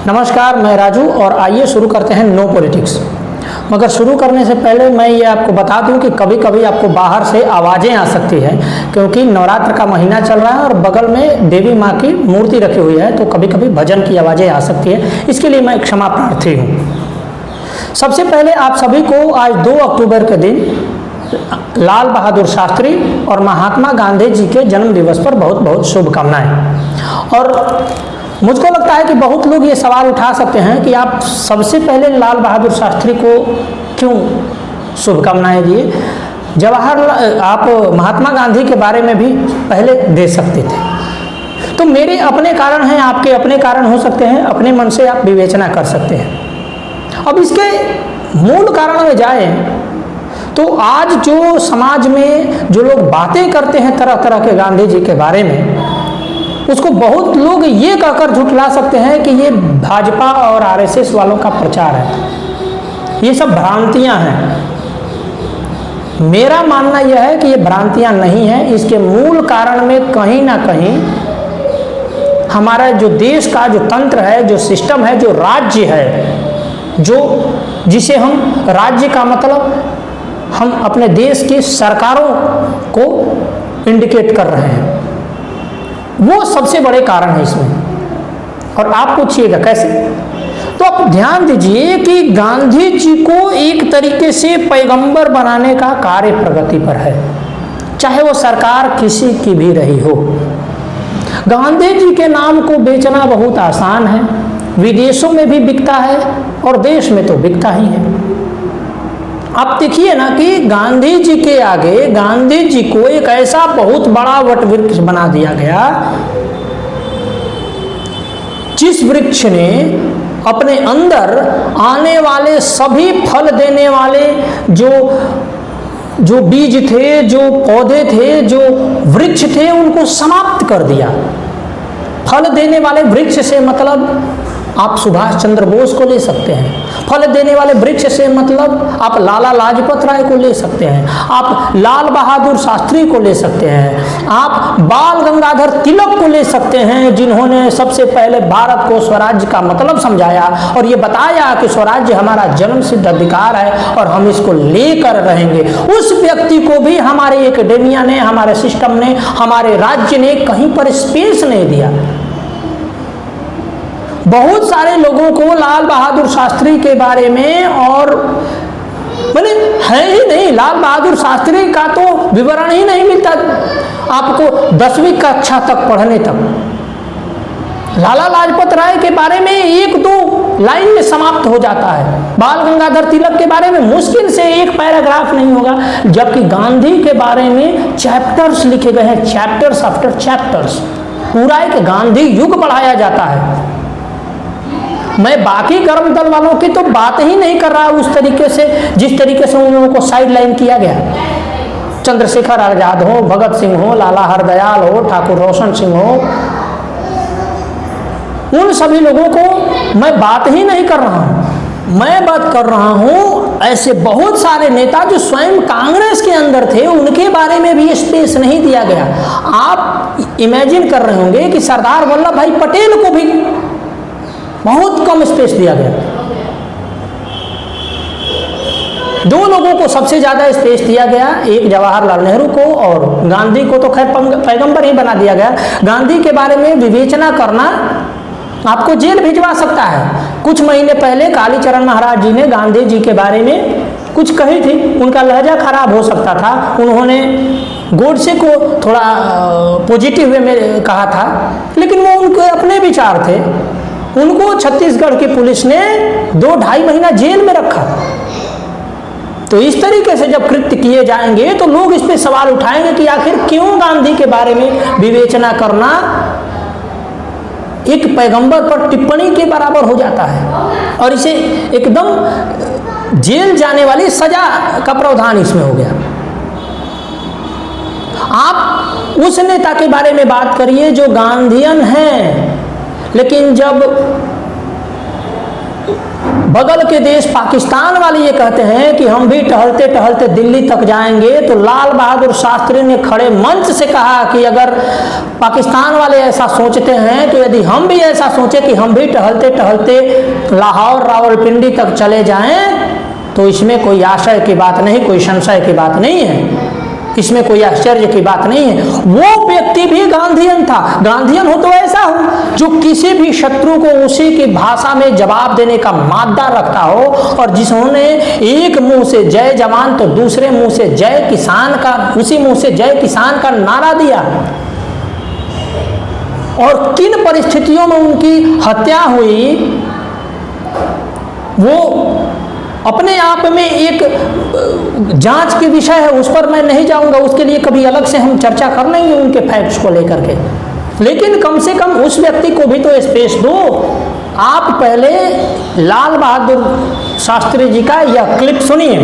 नमस्कार, मैं राजू और आइए शुरू करते हैं नो पॉलिटिक्स। मगर शुरू करने से पहले मैं ये आपको बता दूं कि कभी कभी आपको बाहर से आवाज़ें आ सकती हैं, क्योंकि नवरात्र का महीना चल रहा है और बगल में देवी माँ की मूर्ति रखी हुई है, तो कभी कभी भजन की आवाज़ें आ सकती हैं। इसके लिए मैं क्षमा प्रार्थी हूँ। सबसे पहले आप सभी को आज 2 अक्टूबर के दिन लाल बहादुर शास्त्री और महात्मा गांधी जी के जन्म दिवस पर बहुत बहुत शुभकामनाएं। और मुझको लगता है कि बहुत लोग ये सवाल उठा सकते हैं कि आप सबसे पहले लाल बहादुर शास्त्री को क्यों शुभकामनाएं दिए, जवाहरलाल आप महात्मा गांधी के बारे में भी पहले दे सकते थे। तो मेरे अपने कारण हैं, आपके अपने कारण हो सकते हैं, अपने मन से आप विवेचना कर सकते हैं। अब इसके मूल कारण में जाए तो आज जो समाज में जो लोग बातें करते हैं तरह तरह के गांधी जी के बारे में, उसको बहुत लोग ये कहकर झुठला सकते हैं कि ये भाजपा और आरएसएस वालों का प्रचार है। ये सब भ्रांतियां हैं। मेरा मानना यह है कि ये भ्रांतियां नहीं हैं। इसके मूल कारण में कहीं ना कहीं हमारा जो देश का जो तंत्र है, जो सिस्टम है, जो राज्य है, जो जिसे हम राज्य का मतलब हम अपने देश की सरकारों को इंडिकेट कर रहे हैं, वो सबसे बड़े कारण है इसमें। और आप पूछिएगा कैसे, तो आप ध्यान दीजिए कि गांधी जी को एक तरीके से पैगंबर बनाने का कार्य प्रगति पर है, चाहे वो सरकार किसी की भी रही हो। गांधी जी के नाम को बेचना बहुत आसान है, विदेशों में भी बिकता है और देश में तो बिकता ही है। आप देखिए ना कि गांधी जी के आगे गांधी जी को एक ऐसा बहुत बड़ा वट वृक्ष बना दिया गया, जिस वृक्ष ने अपने अंदर आने वाले सभी फल देने वाले जो बीज थे, जो पौधे थे, जो वृक्ष थे, उनको समाप्त कर दिया। फल देने वाले वृक्ष से मतलब आप सुभाष चंद्र बोस को ले सकते हैं, फल देने वाले वृक्ष से मतलब आप लाला लाजपत राय को ले सकते हैं, आप लाल बहादुर शास्त्री को ले सकते हैं, आप बाल गंगाधर तिलक को ले सकते हैं, जिन्होंने सबसे पहले भारत को स्वराज्य का मतलब समझाया और ये बताया कि स्वराज्य हमारा जन्म सिद्ध अधिकार है और हम इसको लेकर रहेंगे। उस व्यक्ति को भी हमारे एकेडेमिया ने, हमारे सिस्टम ने, हमारे राज्य ने कहीं पर स्पेस नहीं दिया। बहुत सारे लोगों को लाल बहादुर शास्त्री के बारे में और मैंने है ही नहीं, लाल बहादुर शास्त्री का तो विवरण ही नहीं मिलता आपको 10वीं कक्षा तक पढ़ने तक। लाला लाजपत राय के बारे में 1-2 लाइन में समाप्त हो जाता है। बाल गंगाधर तिलक के बारे में मुश्किल से 1 पैराग्राफ नहीं होगा, जबकि गांधी के बारे में चैप्टर्स लिखे गए हैं, चैप्टर्स आफ्टर चैप्टर्स। पूरा एक गांधी युग पढ़ाया जाता है। मैं बाकी कर्म दल वालों की तो बात ही नहीं कर रहा उस तरीके से जिस तरीके से उन लोगों को साइड लाइन किया गया। चंद्रशेखर आजाद हो, भगत सिंह हो, लाला हरदयाल हो, ठाकुर रोशन सिंह हो, उन सभी लोगों को मैं बात ही नहीं कर रहा हूं। मैं बात कर रहा हूं ऐसे बहुत सारे नेता जो स्वयं कांग्रेस के अंदर थे, उनके बारे में भी स्पेस नहीं दिया गया। आप इमेजिन कर रहे होंगे कि सरदार वल्लभ भाई पटेल को भी बहुत कम स्पेस दिया गया। 2 लोगों को सबसे ज्यादा स्पेस दिया गया, एक जवाहरलाल नेहरू को और गांधी को तो खैर पैगंबर ही बना दिया गया। गांधी के बारे में विवेचना करना आपको जेल भिजवा सकता है। कुछ महीने पहले कालीचरण महाराज जी ने गांधी जी के बारे में कुछ कही थी, उनका लहजा खराब हो सकता था, उन्होंने गोडसे को थोड़ा पॉजिटिव वे में कहा था, लेकिन वो उनके अपने विचार थे। उनको छत्तीसगढ़ की पुलिस ने 2-2.5 महीना जेल में रखा। तो इस तरीके से जब कृत्य किए जाएंगे तो लोग इस पे सवाल उठाएंगे कि आखिर क्यों गांधी के बारे में विवेचना करना एक पैगंबर पर टिप्पणी के बराबर हो जाता है और इसे एकदम जेल जाने वाली सजा का प्रावधान इसमें हो गया। आप उस नेता के बारे में बात करिए जो गांधीयन है, लेकिन जब बगल के देश पाकिस्तान वाले ये कहते हैं कि हम भी टहलते टहलते दिल्ली तक जाएंगे, तो लाल बहादुर शास्त्री ने खड़े मंच से कहा कि अगर पाकिस्तान वाले ऐसा सोचते हैं तो यदि हम भी ऐसा सोचें कि हम भी टहलते टहलते लाहौर रावलपिंडी तक चले जाएं तो इसमें कोई आशय की बात नहीं, कोई संशय की बात नहीं है, इसमें कोई आश्चर्य की बात नहीं है। वो व्यक्ति भी गांधीयन था। गांधीयन हो तो ऐसा हो जो किसी भी शत्रु को उसी की भाषा में जवाब देने का मादा रखता हो, और जिन्होंने एक मुंह से जय जवान तो दूसरे मुंह से जय किसान का, उसी मुंह से जय किसान का नारा दिया। और किन परिस्थितियों में उनकी हत्या हुई वो अपने आप में एक जांच के विषय है, उस पर मैं नहीं जाऊंगा, उसके लिए कभी अलग से हम चर्चा कर लेंगे उनके फैक्ट्स को लेकर के। लेकिन कम से कम उस व्यक्ति को भी तो स्पेस दो। आप पहले लाल बहादुर शास्त्री जी का यह क्लिप सुनिए।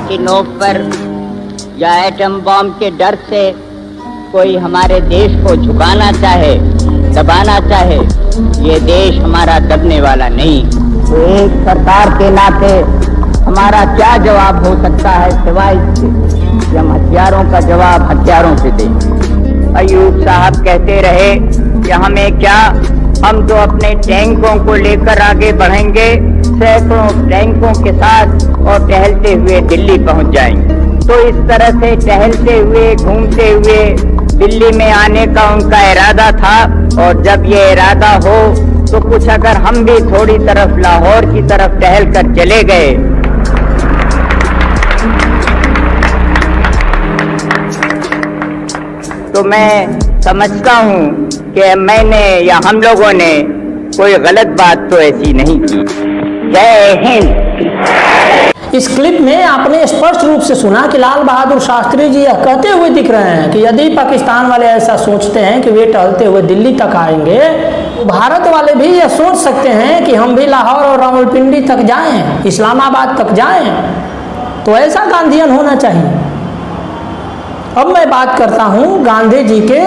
कि नोक पर या एटम बॉम्ब के डर से कोई हमारे देश को झुकाना चाहे, दबाना चाहे, ये देश हमारा दबने वाला नहीं। तो एक सरकार के नाते हमारा क्या जवाब हो सकता है सिवाय इससे कि हम हथियारों का जवाब हथियारों से दें। अयूब साहब कहते रहे कि हमें क्या, हम तो अपने टैंकों को लेकर आगे बढ़ेंगे, सैकड़ों टैंकों के साथ, और टहलते हुए दिल्ली पहुंच जाएंगे। तो इस तरह से टहलते हुए, घूमते हुए दिल्ली में आने का उनका इरादा था। और जब ये इरादा हो तो कुछ अगर हम भी थोड़ी तरफ लाहौर की तरफ टहल कर चले गए तो मैं समझता हूँ कि मैंने या हम लोगों ने कोई गलत बात तो ऐसी नहीं की। जय हिंद। इस क्लिप में आपने स्पष्ट रूप से सुना कि लाल बहादुर शास्त्री जी यह कहते हुए दिख रहे हैं कि यदि पाकिस्तान वाले ऐसा सोचते हैं कि वे टहलते हुए दिल्ली तक आएंगे, भारत वाले भी यह सोच सकते हैं कि हम भी लाहौर और रावलपिंडी तक जाएं, इस्लामाबाद तक जाएं। तो ऐसा गांधीयन होना चाहिए। अब मैं बात करता हूं गांधी जी के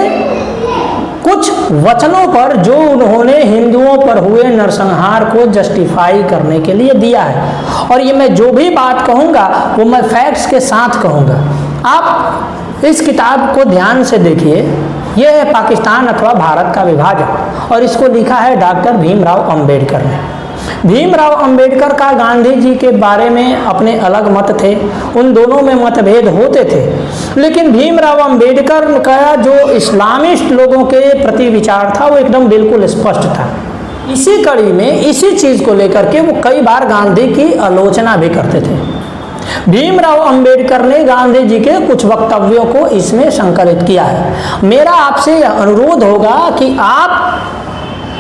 कुछ वचनों पर जो उन्होंने हिंदुओं पर हुए नरसंहार को जस्टिफाई करने के लिए दिया है। और ये मैं जो भी बात कहूँगा वो मैं फैक्ट्स के साथ कहूँगा। आप इस किताब को ध्यान से देखिए। यह है पाकिस्तान अथवा भारत का विभाजन, और इसको लिखा है डॉक्टर भीमराव अंबेडकर ने। भीमराव अंबेडकर का गांधी जी के बारे में अपने अलग मत थे, उन दोनों में मतभेद होते थे, लेकिन भीमराव अंबेडकर का जो इस्लामिस्ट लोगों के प्रति विचार था वो एकदम बिल्कुल स्पष्ट था। इसी कड़ी में इसी चीज को लेकर के वो कई बार गांधी की आलोचना भी करते थे। भीमराव अंबेडकर ने गांधी जी के कुछ वक्तव्यों को इसमें संकलित किया है। मेरा आपसे यह अनुरोध होगा कि आप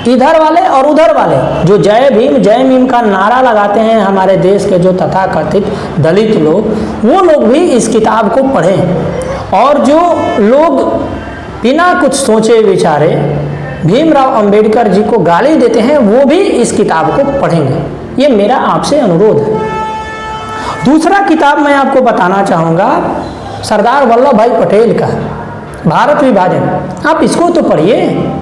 इधर वाले और उधर वाले जो जय भीम का नारा लगाते हैं हमारे देश के जो तथाकथित दलित लोग, वो लोग भी इस किताब को पढ़ें, और जो लोग बिना कुछ सोचे विचारे भीमराव अंबेडकर जी को गाली देते हैं वो भी इस किताब को पढ़ेंगे। ये मेरा आपसे अनुरोध है। दूसरा किताब मैं आपको बताना चाहूँगा सरदार वल्लभ भाई पटेल का भारत विभाजन। आप इसको तो पढ़िए।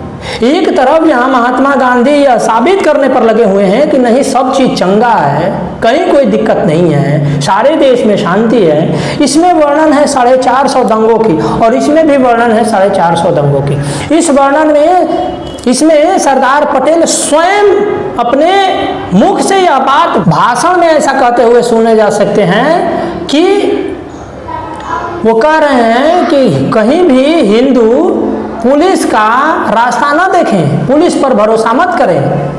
एक तरफ यहाँ महात्मा गांधी यह साबित करने पर लगे हुए हैं कि नहीं, सब चीज चंगा है, कहीं कोई दिक्कत नहीं है, सारे देश में शांति है। इसमें वर्णन है 450 दंगों की, और इसमें भी वर्णन है 450 दंगों की। इस वर्णन में इसमें सरदार पटेल स्वयं अपने मुख से यह बात भाषण में ऐसा कहते हुए सुने जा सकते हैं कि वो कह रहे हैं कि कहीं भी हिंदू पुलिस का रास्ता ना देखें, पुलिस पर भरोसा मत करें।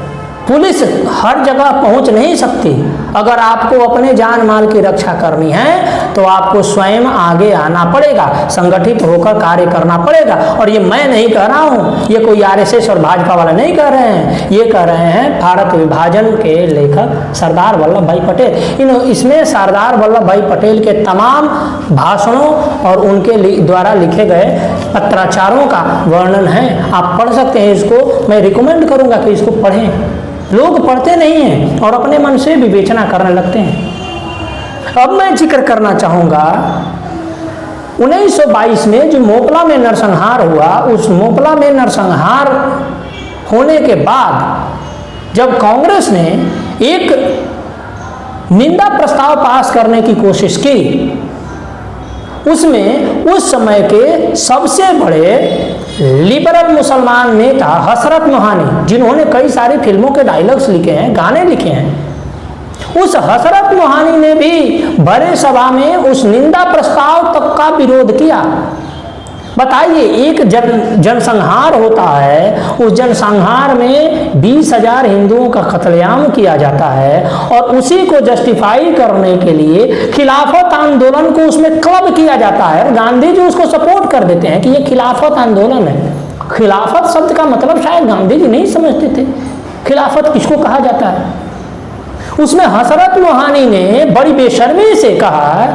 पुलिस हर जगह पहुंच नहीं सकती। अगर आपको अपने जान माल की रक्षा करनी है तो आपको स्वयं आगे आना पड़ेगा, संगठित होकर कार्य करना पड़ेगा। और ये मैं नहीं कह रहा हूँ, ये कोई आरएसएस और भाजपा वाला नहीं कह रहे हैं, ये कह रहे हैं भारत विभाजन के लेखक सरदार वल्लभ भाई पटेल। इसमें सरदार वल्लभ भाई पटेल के तमाम भाषणों और उनके द्वारा लिखे गए पत्राचारों का वर्णन है। आप पढ़ सकते हैं इसको। मैं रिकमेंड करूँगा कि इसको पढ़ें। लोग पढ़ते नहीं हैं और अपने मन से विवेचना करने लगते हैं। अब मैं जिक्र करना चाहूँगा 1922 में जो मोपला में नरसंहार हुआ, उस मोपला में नरसंहार होने के बाद जब कांग्रेस ने एक निंदा प्रस्ताव पास करने की कोशिश की, उसमें उस समय के सबसे बड़े लिबरल मुसलमान नेता हसरत मोहानी, जिन्होंने कई सारी फिल्मों के डायलॉग्स लिखे हैं, गाने लिखे हैं, उस हसरत मोहानी ने भी बड़े सभा में उस निंदा प्रस्ताव तक का विरोध किया। बताइए, एक जनसंहार होता है, उस जनसंहार में 20,000 हिंदुओं का कत्लेआम किया जाता है और उसी को जस्टिफाई करने के लिए खिलाफत आंदोलन को उसमें क्लब किया जाता है। गांधी जी उसको सपोर्ट कर देते हैं कि ये खिलाफत आंदोलन है। खिलाफत शब्द का मतलब शायद गांधी जी नहीं समझते थे, खिलाफत किसको कहा जाता है। उसमें हसरत मोहानी ने बड़ी बेशर्मी से कहा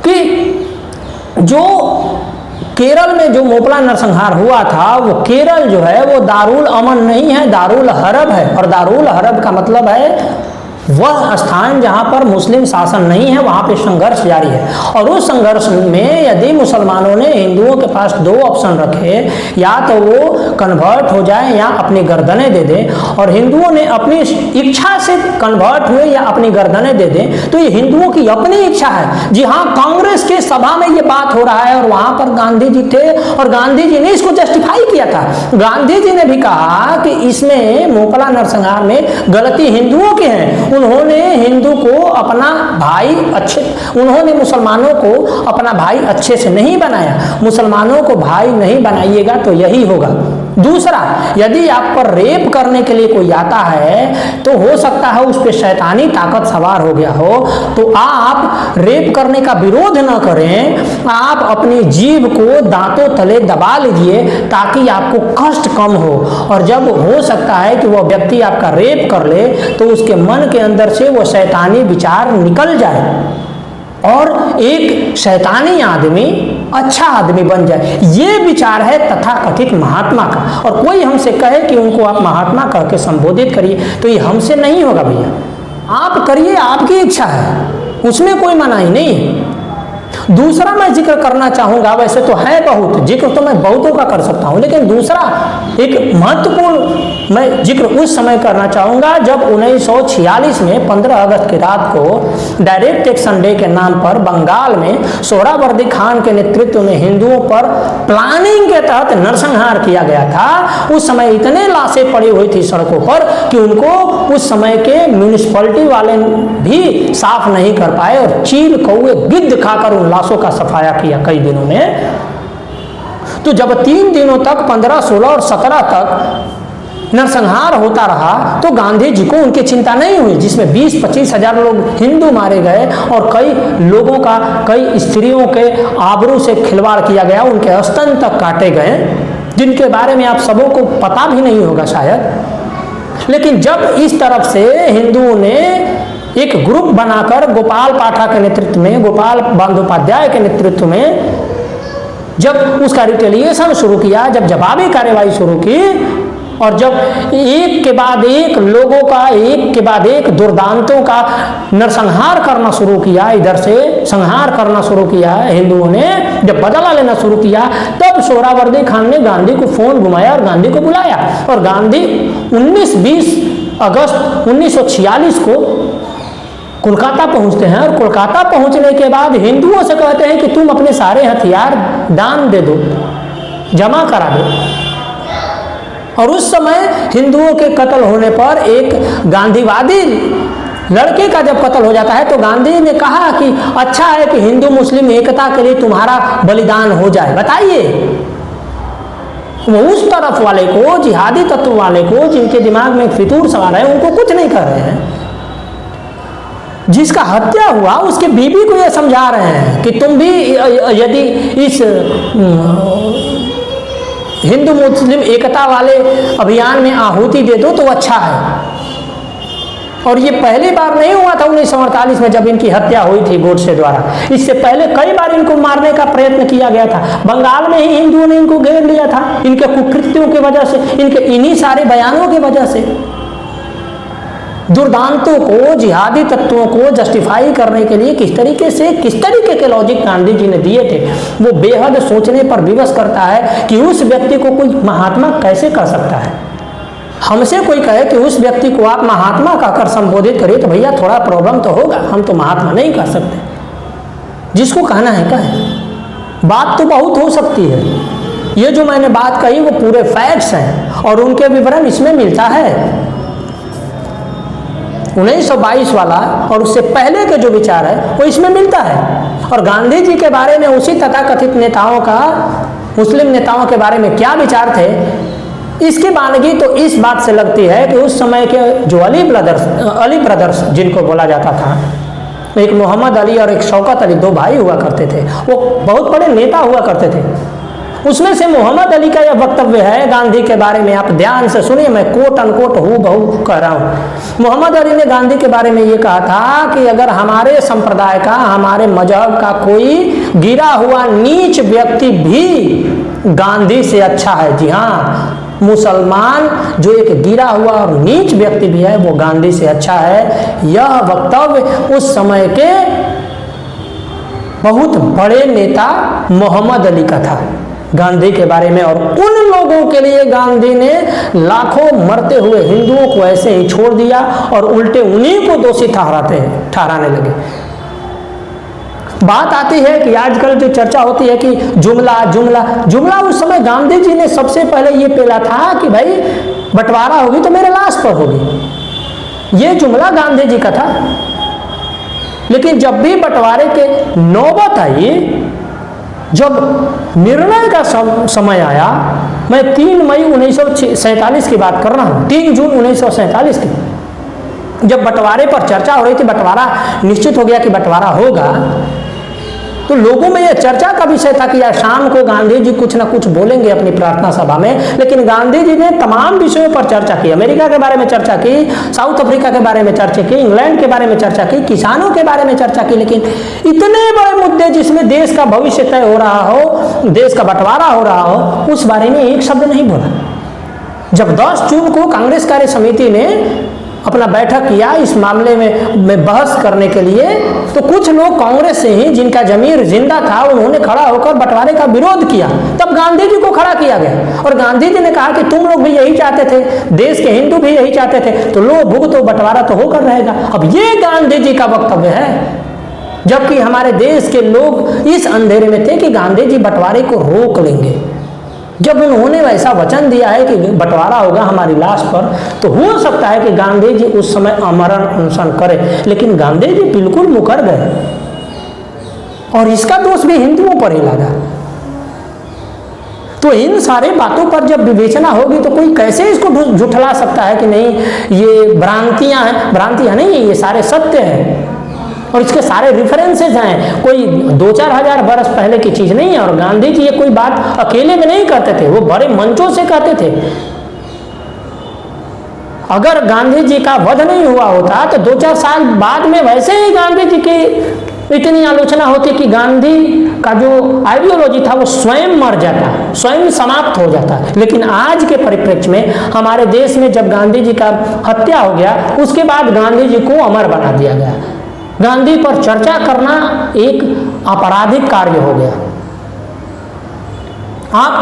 कि जो केरल में जो मोपला नरसंहार हुआ था, वो केरल जो है वो दारुल अमन नहीं है, दारुल हरब है। और दारुल हरब का मतलब है वह स्थान जहां पर मुस्लिम शासन नहीं है, वहां पे संघर्ष जारी है। और उस संघर्ष में यदि मुसलमानों ने हिंदुओं के पास दो ऑप्शन रखे, या तो वो कन्वर्ट हो जाए या अपनी गर्दनें दे दें, और हिंदुओं ने अपनी इच्छा से कन्वर्ट हुए या अपनी गर्दनें दे दें, तो ये हिंदुओं की अपनी इच्छा है। जी हाँ, कांग्रेस के सभा में ये बात हो रहा है और वहां पर गांधी जी थे और गांधी जी ने इसको जस्टिफाई किया था। गांधी जी ने भी कहा कि इसमें मोपला नरसंहार में गलती हिंदुओं की है। उन्होंने हिंदू को अपना भाई उन्होंने मुसलमानों को अपना भाई अच्छे से नहीं बनाया। मुसलमानों को भाई नहीं बनाइएगा तो यही होगा। दूसरा, यदि आप पर रेप करने के लिए कोई आता है तो हो सकता है उस पर शैतानी ताकत सवार हो गया हो, तो आप रेप करने का विरोध न करें, आप अपनी जीभ को दांतों तले दबा लीजिए ताकि आपको कष्ट कम हो। और जब हो सकता है कि वह व्यक्ति आपका रेप कर ले तो उसके मन के अंदर से वो शैतानी विचार निकल जाए और एक शैतानी आदमी अच्छा आदमी बन जाए। ये विचार है तथाकथित महात्मा का। और कोई हमसे कहे कि उनको आप महात्मा कह के संबोधित करिए, तो ये हमसे नहीं होगा भैया। आप करिए, आपकी इच्छा है, उसमें कोई मनाही नहीं है। दूसरा मैं जिक्र करना चाहूंगा, वैसे तो है बहुत जिक्र, तो मैं बहुतों का कर सकता हूं, लेकिन दूसरा एक महत्वपूर्ण मैं जिक्र उस समय करना चाहूंगा जब 1946 में 15 अगस्त की रात को डायरेक्ट एक्शन डे के नाम पर बंगाल में सोहरावर्दी खान के नेतृत्व में हिंदुओं पर प्लानिंग के तहत नरसंहार किया गया था। उस समय इतने लाशें पड़ी हुई थी सड़कों पर कि उनको उस समय के म्यूनिसिपैलिटी वाले भी साफ नहीं कर पाए और चील कौवे गिद्ध खाकर उन लाशों का सफाया किया कई दिनों में। तो जब 3 दिनों तक 15, 16 और 17 तक नरसंहार होता रहा तो गांधी जी को उनकी चिंता नहीं हुई, जिसमें 20-25 हजार लोग हिंदू मारे गए और कई लोगों का, कई स्त्रियों के आबरू से खिलवाड़ किया गया, उनके स्तन तक काटे गए, जिनके बारे में आप सबों को पता भी नहीं होगा शायद। लेकिन जब इस तरफ से हिंदुओं ने एक ग्रुप बनाकर गोपाल पाठक के नेतृत्व में, गोपाल बंदोपाध्याय के नेतृत्व में जब उसका रिटेलिएशन शुरू किया, जब जवाबी कार्रवाई शुरू की और जब एक के बाद एक लोगों का, एक के बाद एक दुर्दांतों का नरसंहार करना शुरू किया, इधर से संहार करना शुरू किया हिंदुओं ने, जब बदला लेना शुरू किया, तब सोहरावर्दी खान ने गांधी को फोन घुमाया और गांधी को बुलाया। और गांधी 19-20 अगस्त 1946 को कोलकाता पहुंचते हैं और कोलकाता पहुंचने के बाद हिंदुओं से कहते हैं कि तुम अपने सारे हथियार दान दे दो, जमा करा दो। और उस समय हिंदुओं के कत्ल होने पर एक गांधीवादी लड़के का जब कत्ल हो जाता है तो गांधी ने कहा कि अच्छा है कि हिंदू मुस्लिम एकता के लिए तुम्हारा बलिदान हो जाए। बताइए, वो उस तरफ वाले को, जिहादी तत्व वाले को, जिनके दिमाग में फितूर सवार है, उनको कुछ नहीं कर रहे हैं। जिसका हत्या हुआ उसके बीबी को यह समझा रहे हैं कि तुम भी यदि इस हिंदू मुस्लिम एकता वाले अभियान में आहुति दे दो तो अच्छा है। और ये पहली बार नहीं हुआ था 1948 में जब इनकी हत्या हुई थी गोडसे द्वारा। इससे पहले कई बार इनको मारने का प्रयत्न किया गया था। बंगाल में ही हिंदुओं ने इनको घेर लिया था, इनके कुकृत्यों की वजह से, इनके इन्हीं सारे बयानों की वजह से। दुर्दांतों को, जिहादी तत्वों को जस्टिफाई करने के लिए किस तरीके के लॉजिक गांधी जी ने दिए थे, वो बेहद सोचने पर विवश करता है कि उस व्यक्ति को कोई महात्मा कैसे कर सकता है। हमसे कोई कहे कि उस व्यक्ति को आप महात्मा कहकर संबोधित करिए तो भैया थोड़ा प्रॉब्लम तो होगा, हम तो महात्मा नहीं कह सकते। जिसको कहना है कहे, बात तो बहुत हो सकती है। ये जो मैंने बात कही वो पूरे फैक्ट्स हैं और उनके विवरण इसमें मिलता है। 1922 वाला और उससे पहले के जो विचार है वो इसमें मिलता है। और गांधी जी के बारे में उसी तथाकथित नेताओं का, मुस्लिम नेताओं के बारे में क्या विचार थे, इसकी बानगी तो इस बात से लगती है कि उस समय के जो अली ब्रदर्स जिनको बोला जाता था, एक मोहम्मद अली और एक शौकत अली, दो भाई हुआ करते थे, वो बहुत बड़े नेता हुआ करते थे। उसमें से मोहम्मद अली का यह वक्तव्य है गांधी के बारे में, आप ध्यान से सुनिए, मैं कोट अनकोट हूँ बहु कह रहा हूँ। मोहम्मद अली ने गांधी के बारे में ये कहा था कि अगर हमारे संप्रदाय का, हमारे मजहब का कोई गिरा हुआ नीच व्यक्ति भी गांधी से अच्छा है, जी हाँ, मुसलमान जो एक गिरा हुआ और नीच व्यक्ति भी है वो गांधी से अच्छा है। यह वक्तव्य उस समय के बहुत बड़े नेता मोहम्मद अली का था गांधी के बारे में। और उन लोगों के लिए गांधी ने लाखों मरते हुए हिंदुओं को ऐसे ही छोड़ दिया और उल्टे उन्हीं को दोषी ठहराने लगे। बात आती है कि आजकल जो चर्चा होती है कि जुमला उस समय गांधी जी ने सबसे पहले ये पेला था कि भाई बंटवारा होगी तो मेरे लाश पर होगी, ये जुमला गांधी जी का था। लेकिन जब भी बंटवारे के नौबत आई, जब निर्णय का समय आया, मैं 3 मई 1947 की बात कर रहा हूँ, 3 जून 1947 की, जब बंटवारे पर चर्चा हो रही थी, बंटवारा निश्चित हो गया कि बंटवारा होगा, तो लोगों में यह चर्चा का विषय था कि यार शाम को गांधी जी कुछ ना कुछ बोलेंगे अपनी प्रार्थना सभा में। लेकिन गांधी जी ने तमाम विषयों पर चर्चा की, अमेरिका के बारे में चर्चा की, साउथ अफ्रीका के बारे में चर्चा की, इंग्लैंड के बारे में चर्चा की, किसानों के बारे में चर्चा की। लेकिन इतने बड़े मुद्दे जिसमें देश का भविष्य तय हो रहा हो, देश का बंटवारा हो रहा हो, उस बारे में एक शब्द नहीं बोला। जब 10 जून को कांग्रेस कार्य समिति ने अपना बैठक किया इस मामले में बहस करने के लिए, तो कुछ लोग कांग्रेस से ही जिनका जमीर जिंदा था, उन्होंने खड़ा होकर बंटवारे का विरोध किया। तब गांधी जी को खड़ा किया गया और गांधी जी ने कहा कि तुम लोग भी यही चाहते थे, देश के हिंदू भी यही चाहते थे, तो लो भुगतो, बंटवारा तो होकर रहेगा। अब ये गांधी जी का वक्तव्य है, जबकि हमारे देश के लोग इस अंधेरे में थे कि गांधी जी बंटवारे को रोक लेंगे। जब उन्होंने वैसा वचन दिया है कि बंटवारा होगा हमारी लाश पर, तो हो सकता है कि गांधी जी उस समय आमरण अनशन करें। लेकिन गांधी जी बिल्कुल मुकर गए और इसका दोष भी हिंदुओं पर ही लगा। तो इन सारे बातों पर जब विवेचना होगी तो कोई कैसे इसको झुठला सकता है कि नहीं ये भ्रांतियां हैं। भ्रांतियां नहीं, ये सारे सत्य हैं और इसके सारे रेफरेंसेस हैं। कोई 2-4 हजार बरस पहले की चीज नहीं है। और गांधी जी ये कोई बात अकेले में नहीं करते थे, वो बड़े मंचों से कहते थे। अगर गांधी जी का वध नहीं हुआ होता तो 2-4 साल बाद में वैसे ही गांधी जी की इतनी आलोचना होती कि गांधी का जो आइडियोलॉजी था वो स्वयं मर जाता, स्वयं समाप्त हो जाता। लेकिन आज के परिप्रेक्ष्य में हमारे देश में जब गांधी जी का हत्या हो गया, उसके बाद गांधी जी को अमर बना दिया गया। गांधी पर चर्चा करना एक आपराधिक कार्य हो गया। आप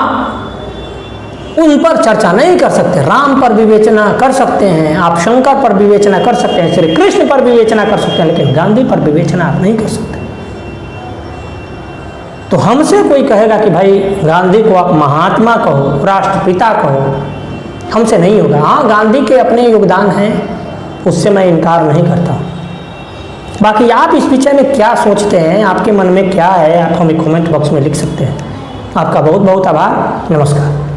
उन पर चर्चा नहीं कर सकते। राम पर विवेचना कर सकते हैं, आप शंकर पर विवेचना कर सकते हैं, श्री कृष्ण पर विवेचना कर सकते हैं, लेकिन गांधी पर विवेचना आप नहीं कर सकते। तो हमसे कोई कहेगा कि भाई गांधी को आप महात्मा कहो, राष्ट्रपिता कहो, हमसे नहीं होगा। हाँ, गांधी के अपने योगदान हैं, उससे मैं इनकार नहीं करता। बाकी आप इस विषय में क्या सोचते हैं, आपके मन में क्या है, आप हमें कमेंट बॉक्स में लिख सकते हैं। आपका बहुत बहुत आभार। नमस्कार।